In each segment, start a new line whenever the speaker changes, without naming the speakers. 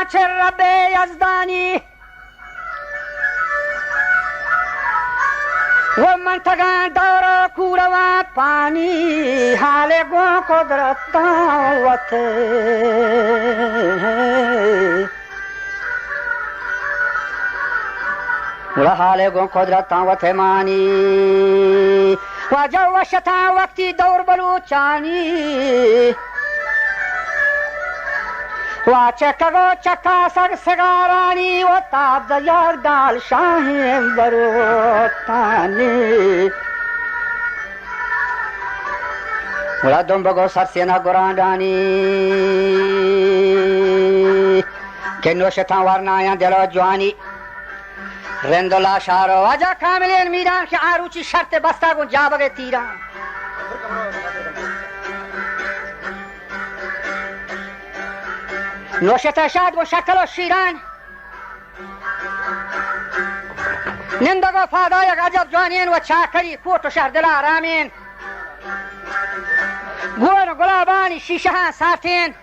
छे रबे यजदानी वो मंथगा दौरो कूड़वा पानी हाले गो कुदरत वथे हाले गो कुदरत वथे मानी वाजो वशथा वक्ती दौर बलूचानी वाचे कगो चक्का सग सगारानी वो ताब दयार दाल शाहें बरोतानी उड़ा दुम बगो सरसेना गुरांडानी केनो शथा वरनाया दिलो जवानी रेंदोला शारो आजा कामिलेन मीरान के आरुचि शर्त बस्ता को जा बगे तीरा نوشته شاد و شکل و شیران نندگو فادای عجب جوانین و چاکری کوت و شهر دل آرامین گون و گلابانی شیشه ها صافتین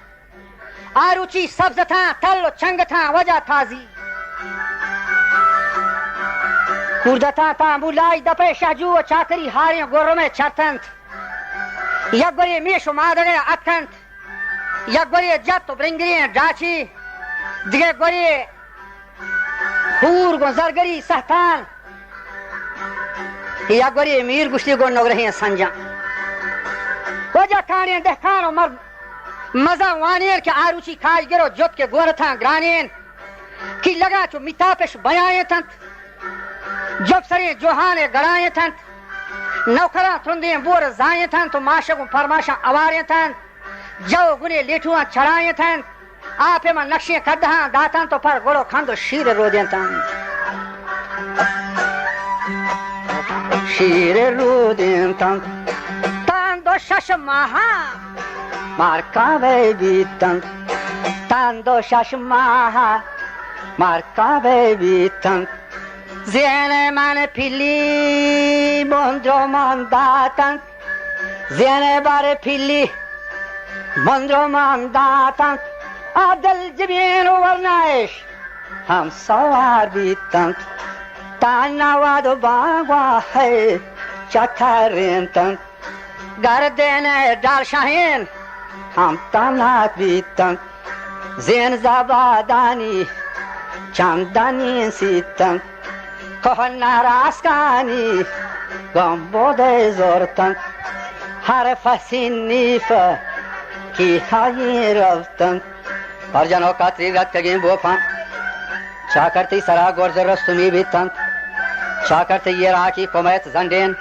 آروچی سبزتان تل و چنگتان وجه تازی کوردتان تانبولای دپه شهجو و چاکری هاری گرمه چرتند یک گری میش و مادره اتکند یک گوری جت و برنگری جاچی دیگه گوری خور گنزرگری سهتان یک گوری میر گشتی گون نگرهی سنجان وجه کانین دهکان و مرد مزا وانیر که آروچی کاجگر و جت که گورتان گرانین کی لگا چو میتاپش بیاین تند جب سری جوهان گرائن تند نوکران ترندین بور زاین تند تو ماشقون پرماشان اوارین تند جو गुने लेठुआ चढ़ाए थन आपे में नक्शे कदहा दातन तो पर गोड़ो खंदो शीर रो देतन शीर रो देतन तान दो शश महा मार कावे बीतन तान दो शश महा मार कावे बीतन जेने मन फिली बंद्रो मन दातन जेने बारे फिली बंद्रो मानदातन आदल जबीन वरनाइश हम सवार बीतन तानावाद बागवा है चथरेंतन गर्दने डाल शाहीन हम तानात बीतन जेन जबादानी चंदनी सीतन कहना रास्कानी गंबोदे जोरतन हर फसीनीफ की हाई रफ्तन और जनों का त्रिगत कगें बोफान चाकरती सरा गोरजरस तुम्ही भी तंत चाकरती ये राखी कोमैत जंडेन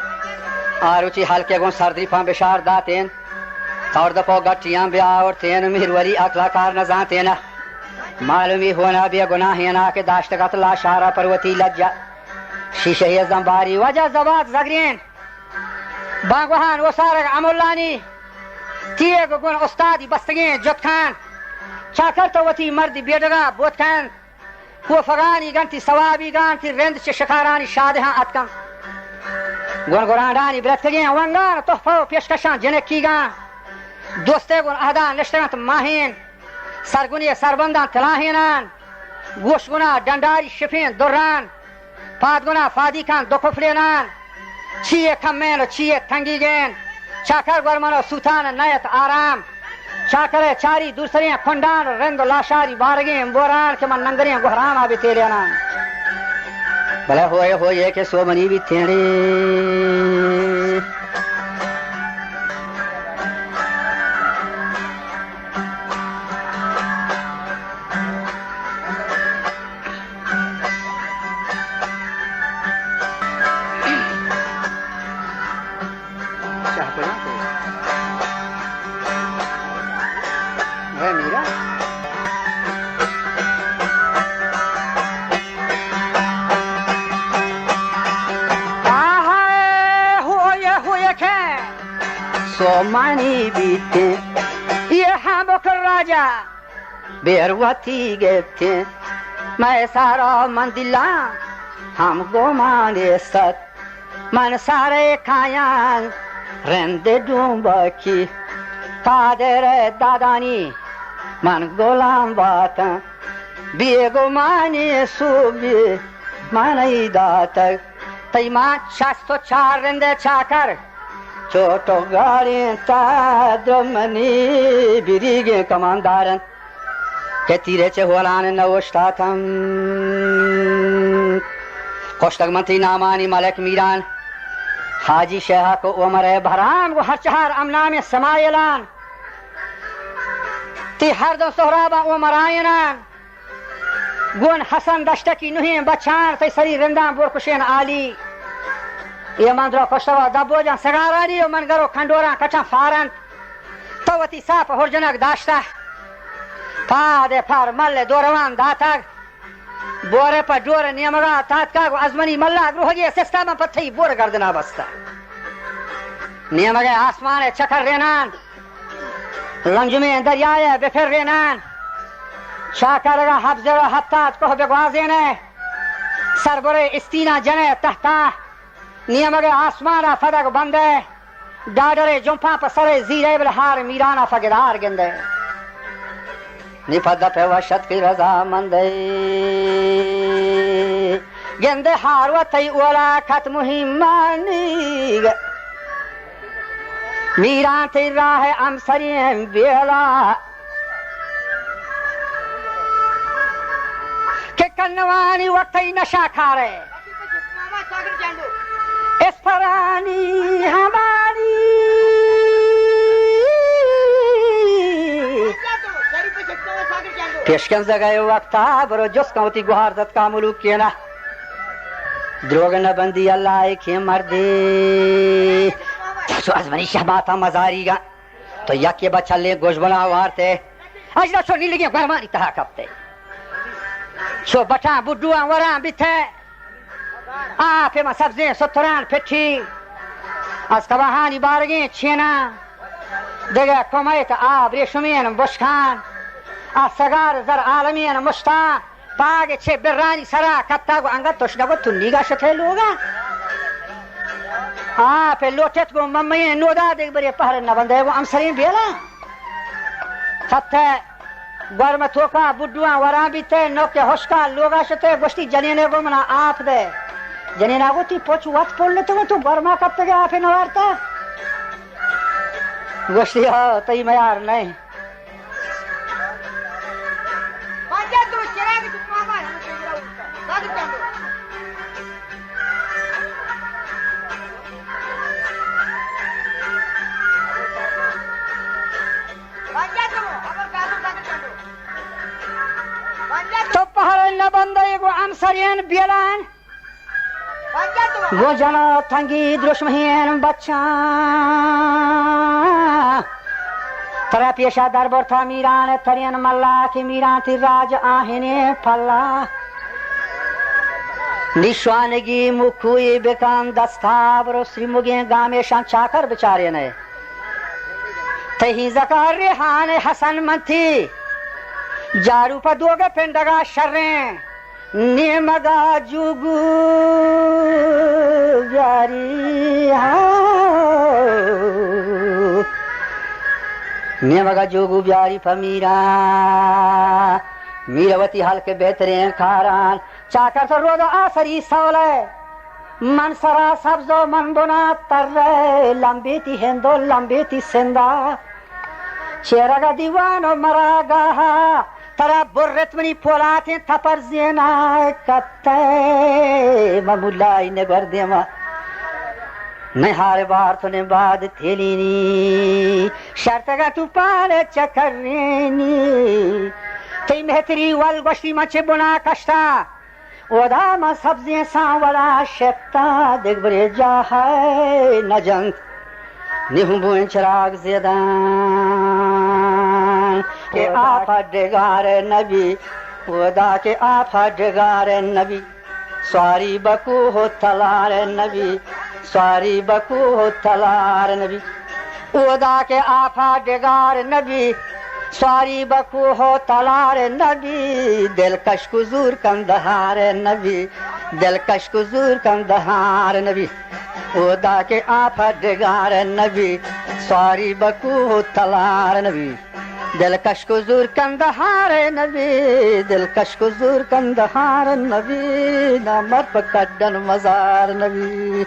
आरुचि हल्के गुण सर्दी फां बिशार दातेन और दफो गट्टियां ब्याह और तेन मिरवरी अखलाकार न जातेन मालूमी होना भी गुनाहेना के दाश्तगत ला शारा पर्वती लज्जा शीशे जंबारी वजह जबात जगरेन बागवान वसारक अमुल्लानी तीए गुण उस्तादी बस्तगे जुतखान चाकर तो वती मर्द बेडगा बोतखान को फगानी गंती सवाबी गांती रेंद से शखारानी शादहा अतकम गुण गुरांडानी ब्रतगे वंगान तोहफो पेशकशां जनकीगा दोस्ते गुण अहदा नश्तगत माहीन सरगुनी सरबंदा तलाहीनान गोश गुना डंडारी शिफेन दुर्रान पाद गुना फादी खान दुखफलेनान छिए खम्मेन छिए थंगीगेन चाकर गुरमनो सुतान नयत आराम चाकर चारी दूसरे खुंडान रंग लाशारी बारगे बोरान के मन नंगरे गुहराम आबे तेलेना भले होए के सोमनी भी तेरे सोमानी बीते ये हम बकर राजा बेरवती गेते मैं सारा मंदिला हम गो माने सत मन सारे खायान रेंदे डूंबकी कादर दादानी मन गोलाम बात बेगुमानी सूबी मानी दातक तैमा शास्तो चार रिंदे चाकर छोटो गाड़ी ताद्रमनी बिरिगे कमांदारन के तीरे चे होलान नवष्टाथम कोष्टक मंत्री नामानी मलक मीरान हाजी शेहा को उमर भरान वो हर चहार अमना में समायलान ती हर दो सोहराबा उमर आयनान गुन हसन दश्तकी नुही बचान ते सरी रिंदा बुरकुशेन आली ये मंदरो कोष्टवा दबोजा सगारानी यो मन गरो खंडोरा कचा फारन तवती साप होरजनक दाश्ता पादे फार मल्ले दोरवान दातक बोरे पर डोर नियमगा तात्का अजमनी मल्ला ग्रोहगे सिस्टम में पत्थई बोर गर्दना बस्ता नियमगे आसमान चकर रेनान लंजुमे दरियाए बेफिर रेनान शाकरगा हफ्जरा हफ्तात को बेगवाजेने सरबरे इस्तीना जने तहता नियमगे आसमाना फदक बंदे डाडरे जुम्पा पर सरे जीरे बिलहार मीराना फगदार गिंदे निफद पे वशत की रजा मंदे गिंदे हारवतई ओला खत मुहिमानी मीरा ते राह अमसरी बेला के कन्नवानी वक्तई नशा खा रहे इस फरानी हमारी पेशकन जगह वक्ता बरो जोस कौती गुहार दत का मुलुक के ना द्रोग न बंदी अल्लाह के मर्दे सो अजमनी शहबाता मजारीगा तो यके बच्चा ले गोश बना वारते अजरा सो नी लगे गरमानी तहा कपते सो बटा बुड्डुआ वरा बिथे आ पे मा सब्जे सतरान फेठी आज कबाहानी बारगे छेना दगा कमायत आ ब्रेशमेन बशखान आ सगार जर आलमीन मुस्ता पागे छे बिरानी सरा कत्ता को अंगत तोशना को तुन्नीगा शथे लोगा आ पे लोटेत को मम्मी नोदा देख बरे पहर न बंदे वो अमसरी बेला खत्ते गर्म थोका बुड्डुआ वरा बीते नोके होशका लोगा शथे गोष्टी जनेने को मना आप दे जनेना को ती पोच वत पोलने तो गर्मा कब तक आपे नवारता गोष्टी हो तई मैं यार नहीं तो पहर न बंदे को अमसरियन बेलान वो जना थंगी द्रुश्महीन बच्चा तरा पेशा दरबार था मीरान थरियन मल्ला की मीरा थी राज आहिने फल्ला निश्वानगी मुखुई बेकान दस्तावर श्री मुगे गामे शान चाकर बेचारे ने तही जकार रेहान हसन मंथी जारू पर दोगे पिंडगा शर्रे नेमगा जुगु जारी नेमगा जोगु ब्यारी फमीरा मीरवती हल्के बेहतरीन खारान चाकर तो रोदो आसरी सौले मन सरा सब्जो मन बुना तररे लंबी ती हिंदो लंबी ती सिंदा शेरगा दीवानो मरागा तरा बुर्रतमनी पोलाते थपर जेना कत्ते ममुलाई ने बरदेमा निहार बार तो ने बाद थेलीनी शर्तगा तू पाले चकरेनी ते मेहतरी वाल गोश्ती मचे बुना कष्टा ओदा मा सब्जी सांवला शेता देख बरे जा है नजंत निहुबुन चिराग ज़ेदान के आफा डेगार नबी खुदा के आफा डेगार नबी स्वारी बकू हो तलार नबी स्वारी बकू हो तलार नबी खुदा के आफा डेगार नबी स्वारी बकू हो तलार नबी दिलकश कुजूर कंदहार नबी दिलकश कुजूर कंदहार नबी खुदा के आफा डेगार नबी स्वारी बकू हो तलार नबी दिलकश को दूर कंदहार नबी दिलकश को दूर कंदहार नबी ना मर पकड़न मजार नबी